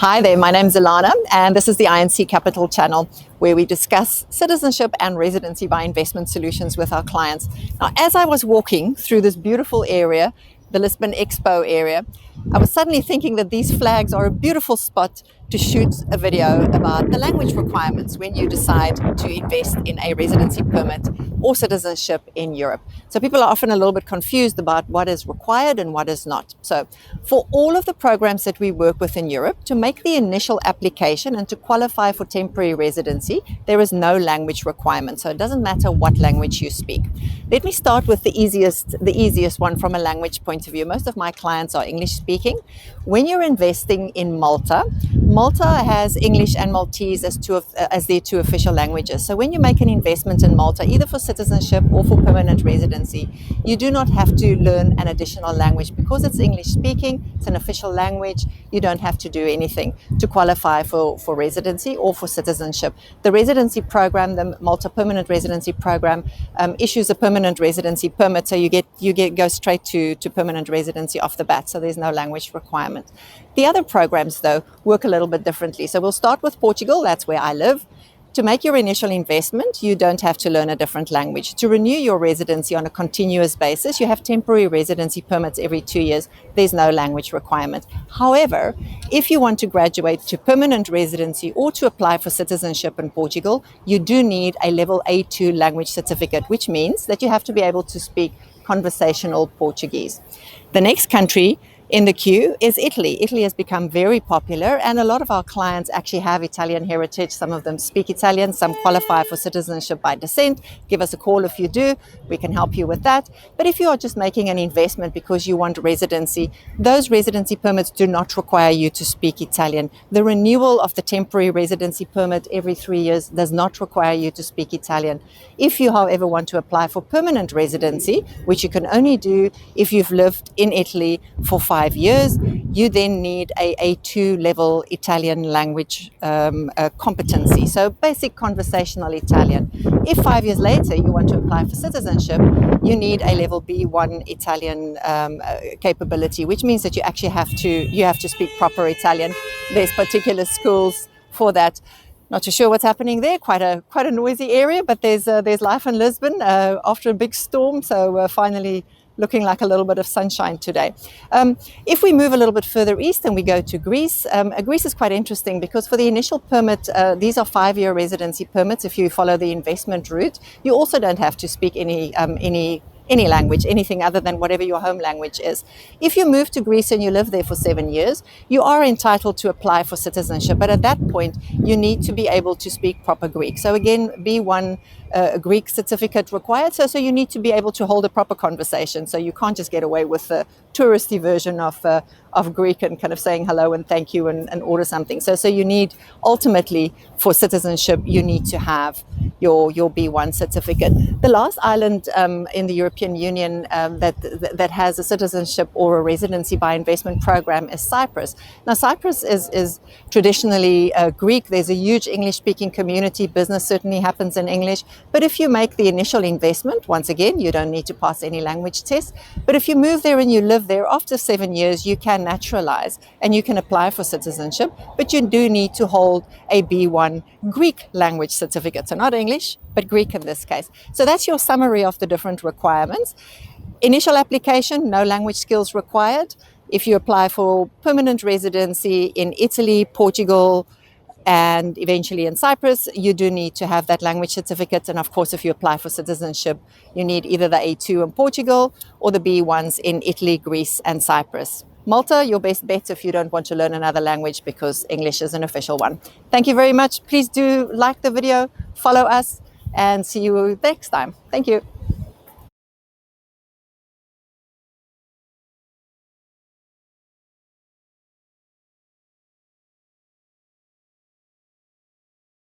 Hi there, my name's Ilana, and this is the INC Capital channel where we discuss citizenship and residency by investment solutions with our clients. Now, as I was walking through this beautiful area, the Lisbon Expo area, I was suddenly thinking that these flags are a beautiful spot to shoot a video about the language requirements when you decide to invest in a residency permit or citizenship in Europe. So people are often a little bit confused about what is required and what is not. So for all of the programs that we work with in Europe, to make the initial application and to qualify for temporary residency, there is no language requirement. So it doesn't matter what language you speak. Let me start with the easiest one from a language point of view. Most of my clients are English speaking. When you're investing in Malta, Malta has English and Maltese as their two official languages. So when you make an investment in Malta, either for citizenship or for permanent residency, you do not have to learn an additional language. Because it's English speaking, it's an official language, you don't have to do anything to qualify for residency or for citizenship. The residency program, the Malta Permanent Residency Program, issues a permanent residency permit, so you go straight to permanent residency off the bat, so there's no language requirement. The other programs, though, work a little bit differently. So we'll start with Portugal, that's where I live. To make your initial investment, you don't have to learn a different language. To renew your residency on a continuous basis, you have temporary residency permits every 2 years. There's no language requirement. However, if you want to graduate to permanent residency or to apply for citizenship in Portugal, you do need a level A2 language certificate, which means that you have to be able to speak conversational Portuguese. The next country in the queue is Italy. Italy has become very popular, and a lot of our clients actually have Italian heritage. Some of them speak Italian, some qualify for citizenship by descent. Give us a call if you do. We can help you with that. But if you are just making an investment because you want residency, those residency permits do not require you to speak Italian. The renewal of the temporary residency permit every 3 years does not require you to speak Italian. If you, however, want to apply for permanent residency, which you can only do if you've lived in Italy for 5 years, you then need a A2 level Italian language competency. So basic conversational Italian. If 5 years later you want to apply for citizenship, you need a level B1 Italian capability, which means that you actually have to speak proper Italian. There's particular schools for that. Not too sure what's happening there. Quite a noisy area, but there's life in Lisbon after a big storm. So finally looking like a little bit of sunshine today. If we move a little bit further east and we go to Greece, Greece is quite interesting because for the initial permit, these are 5-year residency permits. If you follow the investment route, you also don't have to speak any language, anything other than whatever your home language is. If you move to Greece and you live there for 7 years, you are entitled to apply for citizenship. But at that point, you need to be able to speak proper Greek. So again, B1 Greek certificate required. So you need to be able to hold a proper conversation. So you can't just get away with the touristy version of Greek and kind of saying hello and thank you and order something. So you need, ultimately, for citizenship, you need to have your B1 certificate. The last island in the European Union that has a citizenship or a residency by investment program is Cyprus. Now, Cyprus is traditionally Greek. There's a huge English-speaking community. Business certainly happens in English. But if you make the initial investment, once again, you don't need to pass any language test. But if you move there and you live there, after 7 years, you can naturalize and you can apply for citizenship. But you do need to hold a B1 Greek language certificate. So not English, but Greek in this case. So that's your summary of the different requirements. Initial application, no language skills required. If you apply for permanent residency in Italy, Portugal, and eventually in Cyprus, you do need to have that language certificate. And of course, if you apply for citizenship, you need either the A2 in Portugal or the B1s in Italy, Greece, and Cyprus. Malta, your best bet if you don't want to learn another language because English is an official one. Thank you very much. Please do like the video, follow us, and see you next time. Thank you.